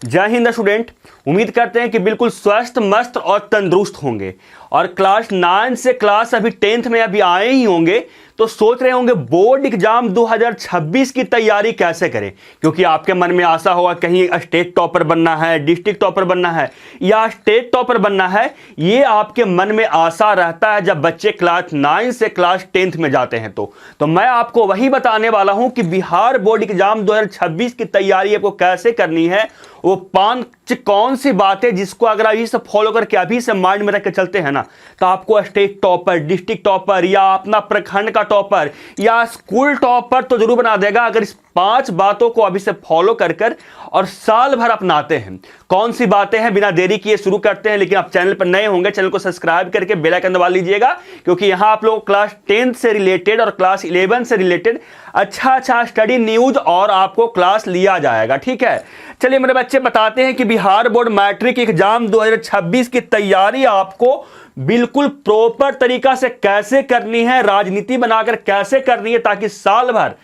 जय हिंद स्टूडेंट। उम्मीद करते हैं कि बिल्कुल स्वस्थ मस्त और तंदुरुस्त होंगे और क्लास 9 से क्लास अभी 10th में अभी आए ही होंगे तो सोच रहे होंगे बोर्ड एग्जाम 2026 की तैयारी कैसे करें, क्योंकि आपके मन में आशा होगा कहीं स्टेट टॉपर बनना है, डिस्ट्रिक्ट टॉपर बनना है या स्टेट टॉपर बनना है। ये आपके मन में आशा रहता है जब बच्चे क्लास 9 से क्लास 10th में जाते हैं। तो मैं आपको वही बताने वाला हूं कि बिहार बोर्ड एग्जाम 2026 की तैयारी आपको कैसे करनी है। वो 5 कौन सी बातें जिसको अगर अभी से फॉलो करके अभी से माइंड में रख के चलते हैं ना तो आपको स्टेट टॉपर, डिस्ट्रिक्ट टॉपर या अपना प्रखंड का टॉपर या स्कूल टॉपर तो जरूर बना देगा, अगर इस 5 बातों को अभी से फॉलो कर और साल भर अपनाते हैं। कौन सी बातें हैं, बिना देरी किए शुरू करते हैं। लेकिन आप चैनल पर नए होंगे, चैनल को सब्सक्राइब करके बेल आइकन दबा लीजिएगा, क्योंकि यहां आप लोग क्लास 10 से रिलेटेड और क्लास 11 से रिलेटेड अच्छा स्टडी न्यूज और आपको क्लास लिया जाएगा। ठीक है, चलिए मेरे बच्चे बताते हैं कि बिहार बोर्ड मैट्रिक एग्जाम 2026 की तैयारी आपको बिल्कुल प्रॉपर तरीका से कैसे करनी है, राजनीति बनाकर कैसे करनी है, ताकि साल भर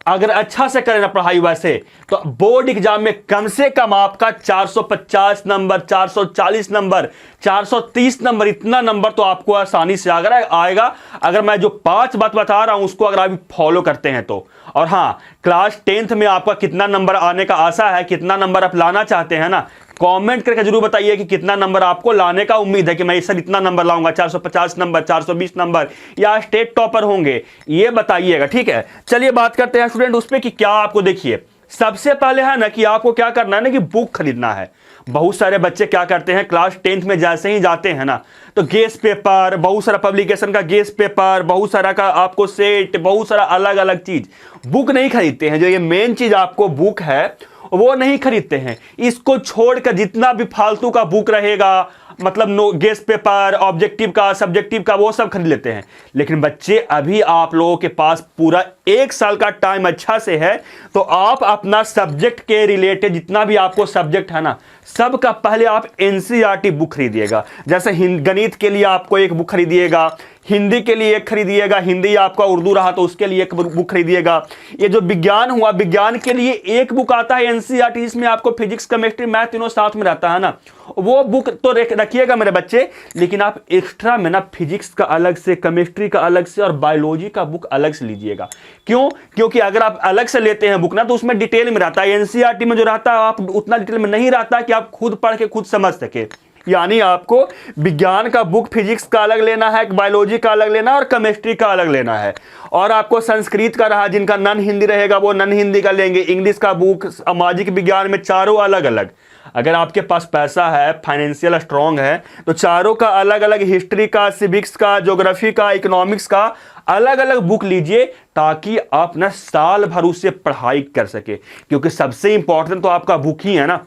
अगर अच्छा से करें ना पढ़ाई वैसे तो बोर्ड एग्जाम में कम से कम आपका 450 नंबर, 440 नंबर, 430 नंबर, इतना नंबर तो आपको आसानी से आएगा अगर मैं जो 5 बात बता रहा हूं उसको अगर आप फॉलो करते हैं तो। और हां, क्लास 10th में आपका कितना नंबर आने का आशा है, कितना नंबर आप लाना चाहते हैं ना, कमेंट करके जरूर बताइए कि कितना नंबर आपको लाने का उम्मीद है कि मैं सर इतना नंबर लाऊंगा, 450 नंबर, 420 नंबर या स्टेट टॉपर होंगे, ये बताइएगा। ठीक है, चलिए बात करते हैं स्टूडेंट उस पे कि क्या आपको देखिए सबसे पहले है ना कि आपको क्या करना है ना कि बुक खरीदना है। बहुत सारे बच्चे क्या करते हैं क्लास 10th में जैसे ही जाते हैं ना तो गेस्ट पेपर, बहुत सारा पब्लिकेशन का गेस्ट पेपर, बहुत सारा का आपको सेट, बहुत सारा अलग अलग चीज बुक नहीं खरीदते हैं। जो ये मेन चीज आपको बुक है वो नहीं खरीदते हैं। इसको छोड़कर जितना भी फालतू का बुक रहेगा, मतलब नो गेस्ट पेपर, ऑब्जेक्टिव का, सब्जेक्टिव का, वो सब खरीद लेते हैं। लेकिन बच्चे अभी आप लोगों के पास पूरा 1 साल का टाइम अच्छा से है, तो आप अपना सब्जेक्ट के रिलेटेड जितना भी आपको सब्जेक्ट है ना सबका पहले आप एनसीईआरटी बुक खरीदिएगा। जैसे गणित के लिए आपको एक बुक खरीदिएगा, हिंदी के लिए एक खरीदिएगा, हिंदी आपका उर्दू रहा तो उसके लिए एक बुक खरीदिएगा। ये जो विज्ञान हुआ, विज्ञान के लिए एक बुक आता है एनसीईआरटी, जिसमें आपको फिजिक्स, केमिस्ट्री, मैथ तीनों साथ में रहता है ना, वो बुक तो रखिएगा मेरे बच्चे। लेकिन आप एक्स्ट्रा में ना फिजिक्स का अलग से, केमिस्ट्री का अलग से और बायोलॉजी का बुक अलग से लीजिएगा। क्यों? क्योंकि अगर आप अलग से लेते हैं बुक ना तो उसमें डिटेल में रहता है। एनसीईआरटी में जो रहता है आप उतना डिटेल में नहीं रहता कि आप खुद पढ़ के खुद समझ सके। यानी आपको विज्ञान का बुक फिजिक्स का अलग लेना है, बायोलॉजी का अलग लेना है और केमिस्ट्री का अलग लेना है। और आपको संस्कृत का रहा, जिनका नन हिंदी रहेगा वो नन हिंदी का लेंगे। इंग्लिश का बुक, सामाजिक विज्ञान में चारों अलग अलग। अगर आपके पास पैसा है, फाइनेंशियल स्ट्रांग है, तो चारों का अलग अलग, हिस्ट्री का, सिविक्स का, ज्योग्राफी का, इकोनॉमिक्स का अलग अलग बुक लीजिए, ताकि आप ना साल भर उससे पढ़ाई कर सके। क्योंकि सबसे इंपॉर्टेंट तो आपका बुक ही है ना।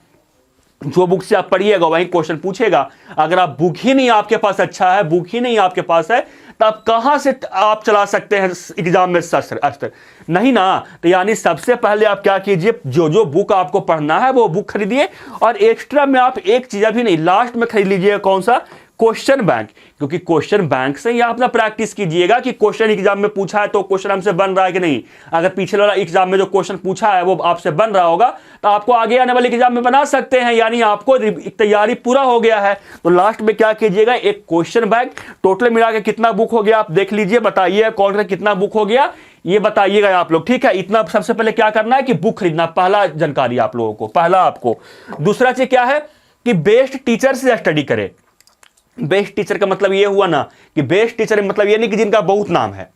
जो बुक से आप पढ़िएगा वही क्वेश्चन पूछेगा। अगर आप बुक ही नहीं आपके पास अच्छा है, बुक ही नहीं आपके पास है, तो आप कहां से आप चला सकते हैं एग्जाम में अस्त्र? नहीं ना। तो यानी सबसे पहले आप क्या कीजिए, जो बुक आपको पढ़ना है वो बुक खरीदिए और एक्स्ट्रा में आप एक चीज अभी नहीं, लास्ट में खरीद लीजिएगा। कौन सा? Question bank. क्योंकि क्वेश्चन बैंक से ही आप ना प्रैक्टिस कीजिएगा कि क्वेश्चन एग्जाम में पूछा है तो क्वेश्चन हमसे बन रहा है कि नहीं। अगर पिछले वाला एग्जाम में जो क्वेश्चन पूछा है वो आपसे बन रहा होगा तो आपको आगे आने वाले एग्जाम में बना सकते हैं। यानी आपको तैयारी पूरा हो गया है। तो लास्ट में क्या कीजिएगा, एक क्वेश्चन बैंक। टोटल मिला के कितना बुक हो गया आप देख लीजिए, बताइए कौन सा कितना बुक हो गया, ये बताइएगा आप लोग। ठीक है, इतना सबसे पहले क्या करना है कि बुक खरीदना, पहला जानकारी आप लोगों को, पहला आपको। दूसरा चीज क्या है कि बेस्ट टीचर से स्टडी करें। बेस्ट टीचर का मतलब ये हुआ ना कि बेस्ट टीचर मतलब ये नहीं कि जिनका बहुत नाम है।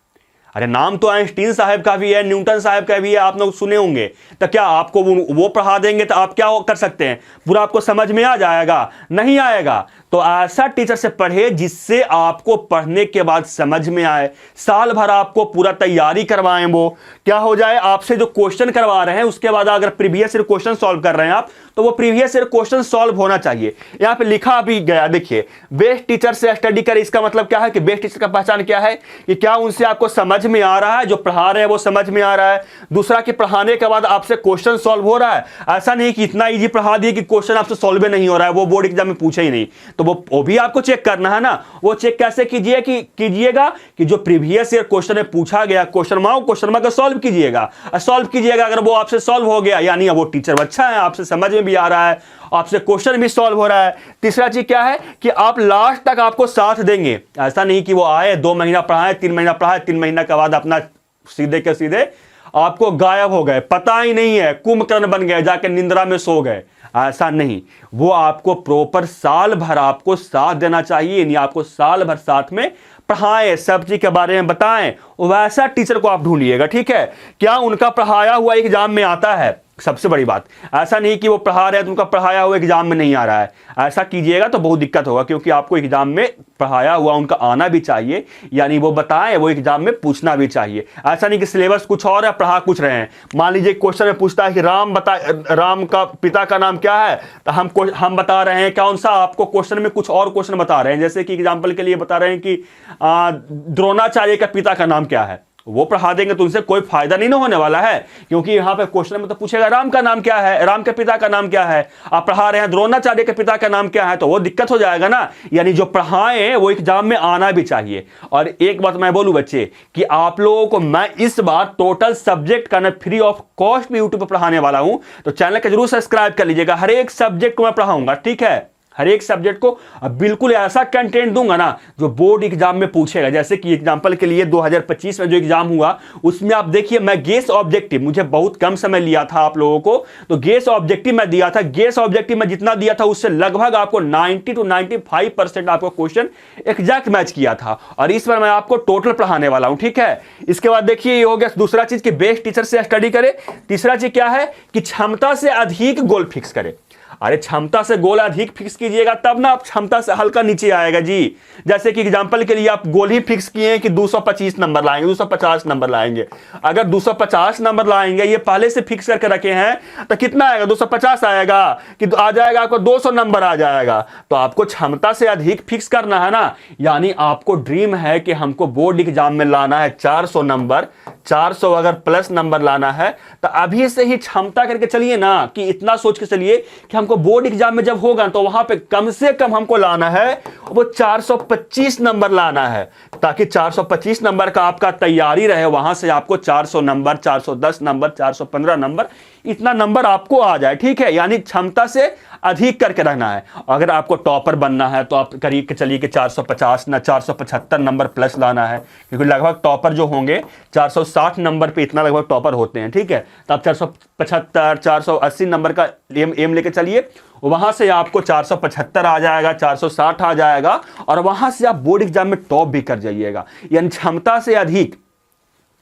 अरे नाम तो आइंस्टीन साहब का भी है, न्यूटन साहब का भी है, आप लोग सुने होंगे। तो क्या आपको वो पढ़ा देंगे तो आप क्या कर सकते हैं, पूरा आपको समझ में आ जाएगा? नहीं आएगा। तो ऐसा टीचर से पढ़े जिससे आपको पढ़ने के बाद समझ में आए, साल भर आपको पूरा तैयारी करवाएं। वो क्या हो जाए, आपसे जो क्वेश्चन करवा रहे हैं उसके बाद अगर प्रीवियस ईयर क्वेश्चन सॉल्व कर रहे हैं आप, तो वो प्रीवियस ईयर क्वेश्चन सॉल्व होना चाहिए। यहां पे लिखा भी गया, देखिए, बेस्ट टीचर से स्टडी करें। इसका मतलब क्या है कि बेस्ट टीचर का पहचान क्या है कि क्या उनसे आपको समझ में आ रहा है, जो पढ़ा रहे हैं वो समझ में आ रहा है। दूसरा कि पढ़ाने के बाद आपसे क्वेश्चन सॉल्व हो रहा है। ऐसा नहीं कि इतना इजी पढ़ा दिए कि क्वेश्चन आपसे सॉल्व नहीं हो रहा है, वो बोर्ड एग्जाम में पूछे ही नहीं। तो तो वो भी आपको चेक करना है ना। वो चेक कैसे कीजिएगा कि जो प्रीवियस ईयर क्वेश्चन में पूछा गया क्वेश्चन मार्क को सॉल्व कीजिएगा। अगर वो आपसे सॉल्व हो गया यानी वो टीचर अच्छा है, आपसे समझ में भी आ रहा है, आपसे क्वेश्चन भी सॉल्व हो रहा है। तीसरा चीज क्या है कि आप लास्ट तक आपको साथ देंगे। ऐसा नहीं कि वो आए 2 महीना पढ़ाए 3 महीना पढ़ाए, 3 महीना के बाद अपना सीधे के सीधे आपको गायब हो गए, पता ही नहीं है, कुंभकर्ण बन गए, जाके निंद्रा में सो गए। ऐसा नहीं, वो आपको प्रॉपर साल भर आपको साथ देना चाहिए, यानी आपको साल भर साथ में पढ़ाएं, सब चीज के बारे में बताएं। वैसा टीचर को आप ढूंढिएगा, ठीक है। क्या उनका पढ़ाया हुआ एग्जाम में आता है? सबसे बड़ी बात, ऐसा नहीं कि वो पढ़ा रहे हैं तो उनका पढ़ाया हुआ एग्जाम में नहीं आ रहा है। ऐसा कीजिएगा तो बहुत दिक्कत होगा, क्योंकि आपको एग्जाम में पढ़ाया हुआ उनका आना भी चाहिए, यानी वो बताएं, वो एग्जाम में पूछना भी चाहिए। ऐसा नहीं कि सिलेबस कुछ और है, पढ़ा कुछ रहे हैं। मान लीजिए क्वेश्चन में पूछता है कि राम का पिता का नाम क्या है, तो हम बता रहे हैं कौन सा, आपको क्वेश्चन में कुछ और क्वेश्चन बता रहे हैं। जैसे कि एग्जाम्पल के लिए बता रहे हैं कि द्रोणाचार्य का पिता का नाम क्या है, वो पढ़ा देंगे तो उनसे कोई फायदा नहीं होने वाला है, क्योंकि यहां पे क्वेश्चन में तो पूछेगा राम का नाम क्या है, राम के पिता का नाम क्या है। आप पढ़ा रहे हैं द्रोणाचार्य के पिता का नाम क्या है, तो वो दिक्कत हो जाएगा ना। यानी जो पढ़ाएं वो एग्जाम में आना भी चाहिए। और एक बात मैं बोलूं बच्चे कि आप लोगों को मैं इस बार टोटल सब्जेक्ट का फ्री ऑफ कॉस्ट भी यूट्यूब पर पढ़ाने वाला हूं, तो चैनल का जरूर सब्सक्राइब कर लीजिएगा। हर एक सब्जेक्ट को मैं पढ़ाऊंगा, ठीक है, हर एक सब्जेक्ट को बिल्कुल ऐसा कंटेंट दूंगा ना जो बोर्ड एग्जाम में पूछेगा। जैसे कि एग्जांपल के लिए 2025 में जो एग्जाम हुआ उसमें आप देखिए, मैं गेस ऑब्जेक्टिव, मुझे बहुत कम समय लिया था आप लोगों को, तो गेस ऑब्जेक्टिव मैं दिया था। गेस ऑब्जेक्टिव में जितना दिया था उससे लगभग आपको 90 to 95% आपको क्वेश्चन एग्जैक्ट मैच किया था। और इस बार मैं आपको टोटल पढ़ाने वाला हूं, ठीक है। इसके बाद देखिए, ये हो गया दूसरा चीज कि बेस्ट टीचर से स्टडी करे। तीसरा चीज क्या है कि क्षमता से अधिक गोल फिक्स करे। अरे क्षमता से गोल अधिक फिक्स कीजिएगा तब ना आप क्षमता से हल्का नीचे आएगा जी। जैसे कि एग्जांपल के लिए आप गोल ही फिक्स किए हैं कि 225 नंबर लाएंगे, 250 नंबर लाएंगे। अगर 250 नंबर लाएंगे, ये पहले से फिक्स करके रखे हैं, तो कितना आएगा? 250 आएगा कि आ जाएगा आपको 200 नंबर आ जाएगा। तो आपको क्षमता से अधिक फिक्स करना है ना, यानी आपको ड्रीम है कि हमको बोर्ड एग्जाम में लाना है 400 नंबर, 400 अगर प्लस नंबर लाना है तो अभी से ही क्षमता करके चलिए ना, कि इतना सोच के चलिए कि हमको बोर्ड एग्जाम में जब होगा तो वहां पे कम से कम हमको लाना है वो 425 नंबर लाना है, ताकि 425 नंबर का आपका तैयारी रहे। वहां से आपको 400 नंबर, 410 नंबर, 415 नंबर, इतना नंबर आपको आ जाए, ठीक है। यानी क्षमता से अधिक करके रहना है। अगर आपको टॉपर बनना है तो आप करीब के चलिए कि 450 ना 475 नंबर प्लस लाना है, क्योंकि लगभग टॉपर जो होंगे 460 नंबर पे इतना लगभग टॉपर होते हैं, ठीक है। तो आप 475 480 नंबर का एम लेके चलिए, वहां से आपको 475 आ जाएगा, 460 आ जाएगा, और वहां से आप बोर्ड एग्जाम में टॉप भी कर जाइएगा। यानी क्षमता से अधिक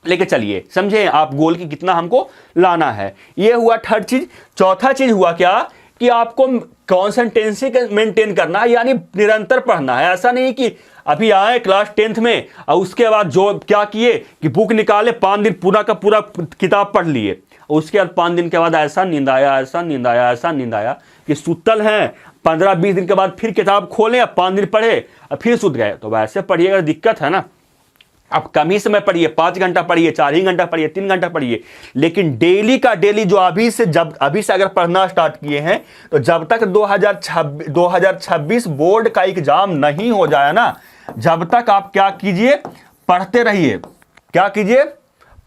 लेके चलिए, समझे आप गोल की कितना हमको लाना है। ये हुआ थर्ड चीज। चौथा चीज हुआ क्या कि आपको कॉन्सेंट्रेंसी मेंटेन करना है, यानी निरंतर पढ़ना है। ऐसा नहीं कि अभी आए क्लास 10th में और उसके बाद जो क्या किए कि बुक निकाले, 5 दिन पूरा का पूरा किताब पढ़ लिए, उसके बाद 5 दिन के बाद ऐसा नींद आया, ऐसा नींद आया, ऐसा नींद आया कि सुतल हैं। 15-20 दिन के बाद फिर किताब खोले, 5 दिन पढ़े और फिर सुत गए। तो वैसे पढ़िएगा, दिक्कत है ना। आप कम ही समय पढ़िए, 5 घंटा पढ़िए, 4 ही घंटा पढ़िए, 3 घंटा पढ़िए, लेकिन डेली का डेली जो अभी से अगर पढ़ना स्टार्ट किए हैं, तो जब तक 2026 बोर्ड का एग्जाम नहीं हो जाए ना, जब तक आप क्या कीजिए, पढ़ते रहिए। क्या कीजिए?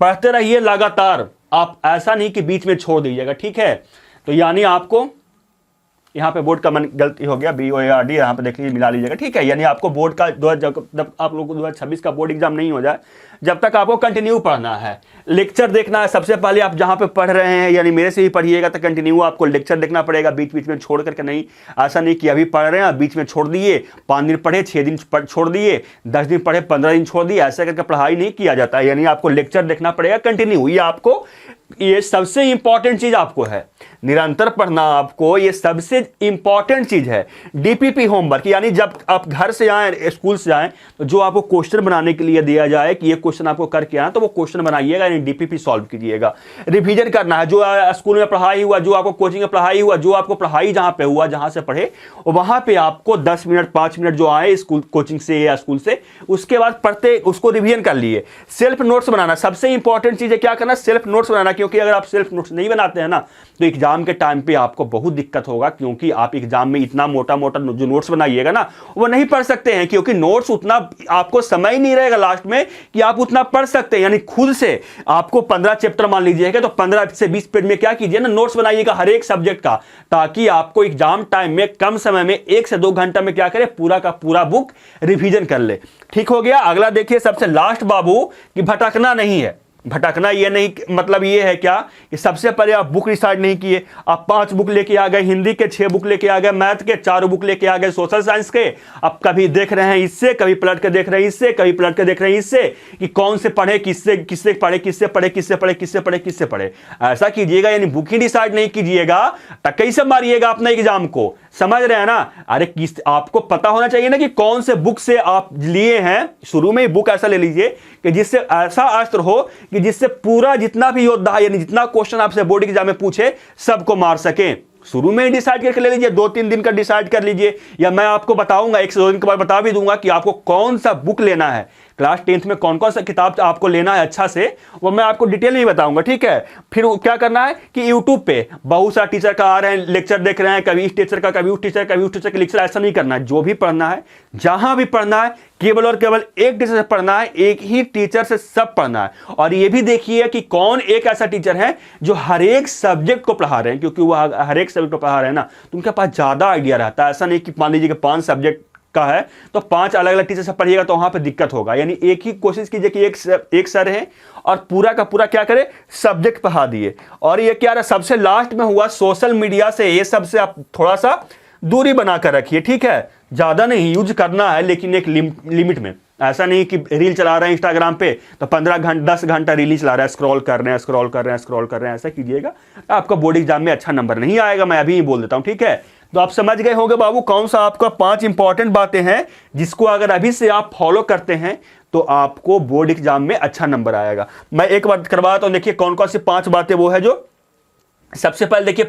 पढ़ते रहिए लगातार। आप ऐसा नहीं कि बीच में छोड़ दीजिएगा, ठीक है। तो यानी आपको यहाँ पे बोर्ड का मन गलती हो गया, BOARD यहाँ पे देख लीजिए, मिला लीजिएगा, ठीक है। यानी आपको बोर्ड का जब आप लोगों को 2026 का बोर्ड एग्जाम नहीं हो जाए, जब तक आपको कंटिन्यू पढ़ना है, लेक्चर देखना है। सबसे पहले आप जहाँ पे पढ़ रहे हैं, यानी मेरे से ही पढ़िएगा तो कंटिन्यू आपको लेक्चर देखना पड़ेगा, बीच बीच में छोड़ करके नहीं। ऐसा नहीं कि अभी पढ़ रहे हैं बीच में छोड़ दिए, 5 दिन पढ़े, 6 दिन छोड़ दिए, 10 दिन पढ़े, 15 दिन छोड़ दिए, ऐसा करके पढ़ाई नहीं किया जाता है। यानी आपको लेक्चर देखना पड़ेगा कंटिन्यू। ये सबसे इंपॉर्टेंट चीज आपको है, निरंतर पढ़ना आपको, ये सबसे इंपॉर्टेंट चीज है। DPP होमवर्क, यानी जब आप घर से आए, स्कूल से आए, तो जो आपको क्वेश्चन बनाने के लिए दिया जाए कि ये क्वेश्चन आपको करके आए, तो वो क्वेश्चन बनाइएगा, यानी DPP सॉल्व कीजिएगा। रिवीजन करना है, जो स्कूल में पढ़ाई हुआ, जो आपको कोचिंग में पढ़ाई हुआ, जो आपको पढ़ाई जहां पे हुआ, जहां से पढ़े, वहां पे आपको 10 मिनट 5 मिनट जो आए स्कूल कोचिंग से या स्कूल से, उसके बाद पढ़ते उसको रिवीजन कर लिए। सेल्फ नोट्स बनाना सबसे इंपॉर्टेंट चीज है। क्या करना? सेल्फ नोट्स बनाना। क्योंकि अगर आप सेल्फ नोट्स नहीं बनाते हैं ना तो एग्जाम के टाइम पे आपको बहुत दिक्कत होगा, क्योंकि आप एग्जाम में इतना मोटा मोटा जो नोट्स बनाइएगा ना वो नहीं पढ़ सकते हैं, क्योंकि नोट्स उतना आपको समय नहीं रहेगा लास्ट में कि आप उतना पढ़ सकते हैं। यानी खुद से आपको 15 चैप्टर मान लीजिएगा तो 15 से 20 पेज में क्या कीजिए ना, नोट्स बनाइएगा हर एक सब्जेक्ट का, ताकि आपको एग्जाम टाइम में कम समय में 1 से 2 घंटा में क्या करे, पूरा का पूरा बुक रिवीजन कर ले। ठीक हो गया। अगला देखिए सबसे लास्ट बाबू कि भटकना नहीं है। भटकना ये नहीं मतलब ये है क्या कि सबसे पहले आप बुक रिसार्ट नहीं किए, आप 5 बुक लेके आ गए, हिंदी के 6 बुक लेके आ गए, मैथ के 4 बुक लेके आ गए, सोशल साइंस के आप कभी देख रहे हैं इससे, कभी पलट के देख रहे हैं इससे, कभी पलट के देख रहे हैं इससे, कि कौन से पढ़े, किससे किससे पढ़े, किससे पढ़े, किससे पढ़े, किससे पढ़े, किससे पढ़े। ऐसा कीजिएगा, यानी बुक ही डिसाइड नहीं कीजिएगा तो कैसे मारिएगा अपने एग्जाम को, समझ रहे हैं ना। अरे किस आपको पता होना चाहिए ना कि कौन से बुक से आप लिए हैं। शुरू में ही बुक ऐसा ले लीजिए कि जिससे ऐसा अस्त्र हो कि जिससे पूरा जितना भी योद्धा यानी जितना क्वेश्चन आपसे बोर्ड एग्जाम में पूछे सबको मार सके। शुरू में ही डिसाइड करके ले लीजिए, 2-3 दिन का डिसाइड कर लीजिए, या मैं आपको बताऊंगा 1 से 2 दिन के बाद बता भी दूंगा कि आपको कौन सा बुक लेना है, क्लास 10th में कौन कौन सा किताब आपको लेना है अच्छा से, वो मैं आपको डिटेल में बताऊंगा। ठीक है। फिर क्या करना है कि यूट्यूब पे बहुत सारा टीचर का आ रहे हैं, लेक्चर देख रहे हैं, कभी इस टीचर का, कभी उस टीचर, कभी उस टीचर का लेक्चर। ऐसा नहीं करना है। जो भी पढ़ना है, जहां भी पढ़ना है, केवल और केवल एक टीचर से पढ़ना है, एक ही टीचर से सब पढ़ना है। और ये भी देखिए कि कौन एक ऐसा टीचर है जो हर एक सब्जेक्ट को पढ़ा रहे हैं, क्योंकि वो हर एक सब्जेक्ट को पढ़ा रहे हैं ना तो उनके पास ज्यादा आइडिया रहता है। ऐसा नहीं कि मान लीजिए कि 5 सब्जेक्ट का है तो 5 अलग अलग टीचर से पढ़िएगा तो वहां पे दिक्कत होगा। यानी एक ही कोशिश कीजिए कि एक सर है और पूरा का पूरा क्या करे, सब्जेक्ट पढ़ा दिए। और ये क्या रहा, सबसे लास्ट में हुआ सोशल मीडिया से, ये सबसे आप थोड़ा सा दूरी बनाकर रखिए। ठीक है। ज्यादा नहीं यूज करना है, लेकिन एक लिमिट में। ऐसा नहीं कि रील चला रहे हैं इंस्टाग्राम पे तो 15 घंटा 10 घंटा रील ही चला रहे हैं, स्क्रॉल कर रहे हैं, स्क्रॉल कर रहे हैं, स्क्रॉल कर रहे हैं। ऐसा कीजिएगा आपका बोर्ड एग्जाम में अच्छा नंबर नहीं आएगा, मैं अभी ही बोल देता हूं। ठीक है। तो आप समझ गए होंगे बाबू कौन सा आपका 5 इंपॉर्टेंट बातें हैं जिसको अगर अभी से आप फॉलो करते हैं तो आपको बोर्ड एग्जाम में अच्छा नंबर आएगा। मैं एक बार करवाता हूं, देखिए कौन कौन सी 5 बातें वो है जो सबसे पहले देखिए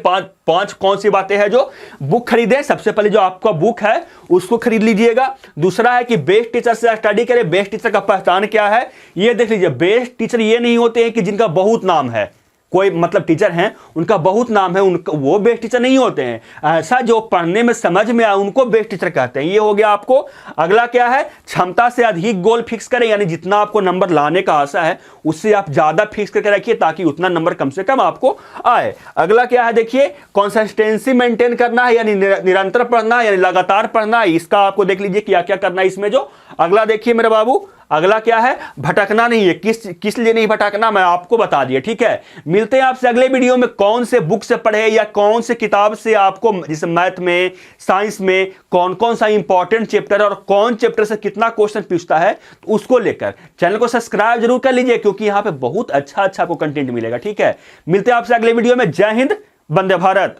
5 कौन सी बातें हैं जो बुक खरीदे। सबसे पहले जो आपका बुक है उसको खरीद लीजिएगा। दूसरा है कि बेस्ट टीचर से स्टडी करें। बेस्ट टीचर का पहचान क्या है ये देख लीजिए। बेस्ट टीचर ये नहीं होते हैं कि जिनका बहुत नाम है, कोई मतलब टीचर हैं उनका बहुत नाम है, उनका वो बेस्ट टीचर नहीं होते हैं। ऐसा जो पढ़ने में समझ में आए उनको बेस्ट टीचर कहते हैं। ये हो गया आपको। अगला क्या है, क्षमता से अधिक गोल फिक्स करें, यानी जितना आपको नंबर लाने का आशा है उससे आप ज्यादा फिक्स करके रखिए ताकि उतना नंबर कम से कम आपको आए। अगला क्या है देखिए, कंसिस्टेंसी मेंटेन करना है, यानी निरंतर पढ़ना है, यानी लगातार पढ़ना है। इसका आपको देख लीजिए क्या क्या करना है इसमें जो। अगला देखिए मेरे बाबू, अगला क्या है, भटकना नहीं है। किस लिए नहीं भटकना मैं आपको बता दिया। ठीक है। मिलते हैं आपसे अगले वीडियो में, कौन से बुक से पढ़े या कौन से किताब से आपको, जैसे मैथ में, साइंस में कौन कौन सा इंपॉर्टेंट चैप्टर और कौन चैप्टर से कितना क्वेश्चन पूछता है, तो उसको लेकर चैनल को सब्सक्राइब जरूर कर लीजिए, क्योंकि यहां पे बहुत अच्छा आपको कंटेंट मिलेगा। ठीक है। मिलते हैं आपसे अगले वीडियो में। जय हिंद, वंदे भारत।